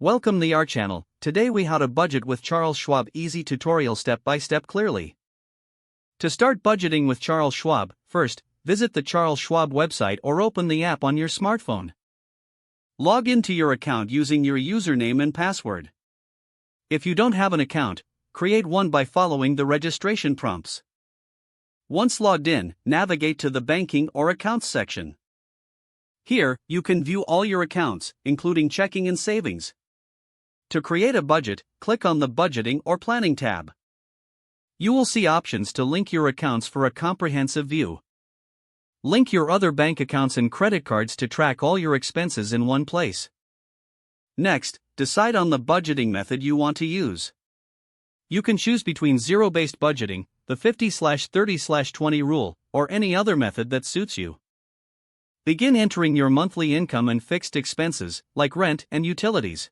Welcome to our channel. Today we how to budget with Charles Schwab, easy tutorial step by step clearly. To start budgeting with Charles Schwab, first, visit the Charles Schwab website or open the app on your smartphone. Log into your account using your username and password. If you don't have an account, create one by following the registration prompts. Once logged in, navigate to the Banking or Accounts section. Here, you can view all your accounts, including checking and savings. To create a budget, click on the Budgeting or Planning tab. You will see options to link your accounts for a comprehensive view. Link your other bank accounts and credit cards to track all your expenses in one place. Next, decide on the budgeting method you want to use. You can choose between zero-based budgeting, the 50/30/20 rule, or any other method that suits you. Begin entering your monthly income and fixed expenses, like rent and utilities.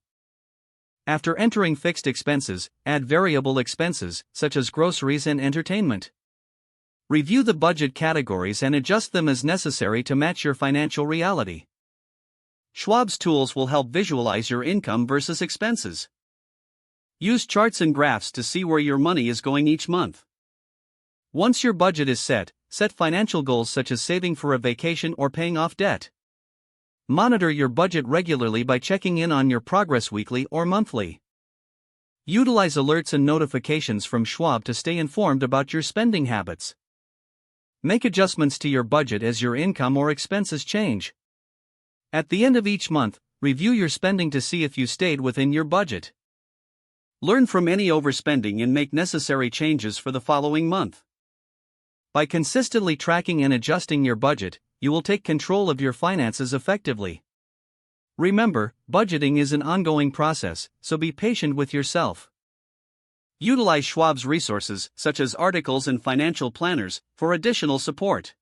After entering fixed expenses, add variable expenses, such as groceries and entertainment. Review the budget categories and adjust them as necessary to match your financial reality. Schwab's tools will help visualize your income versus expenses. Use charts and graphs to see where your money is going each month. Once your budget is set financial goals such as saving for a vacation or paying off debt. Monitor your budget regularly by checking in on your progress weekly or monthly. Utilize alerts and notifications from Schwab to stay informed about your spending habits. Make adjustments to your budget as your income or expenses change. At the end of each month, review your spending to see if you stayed within your budget. Learn from any overspending and make necessary changes for the following month. By consistently tracking and adjusting your budget, you will take control of your finances effectively. Remember, budgeting is an ongoing process, so be patient with yourself. Utilize Schwab's resources, such as articles and financial planners, for additional support.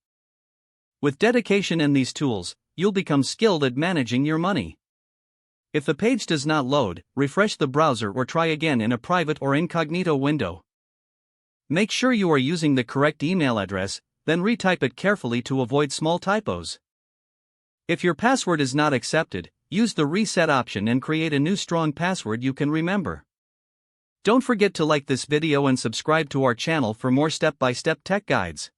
With dedication and these tools, you'll become skilled at managing your money. If the page does not load, refresh the browser or try again in a private or incognito window. Make sure you are using the correct email address, then retype it carefully to avoid small typos. If your password is not accepted, use the reset option and create a new strong password you can remember. Don't forget to like this video and subscribe to our channel for more step-by-step tech guides.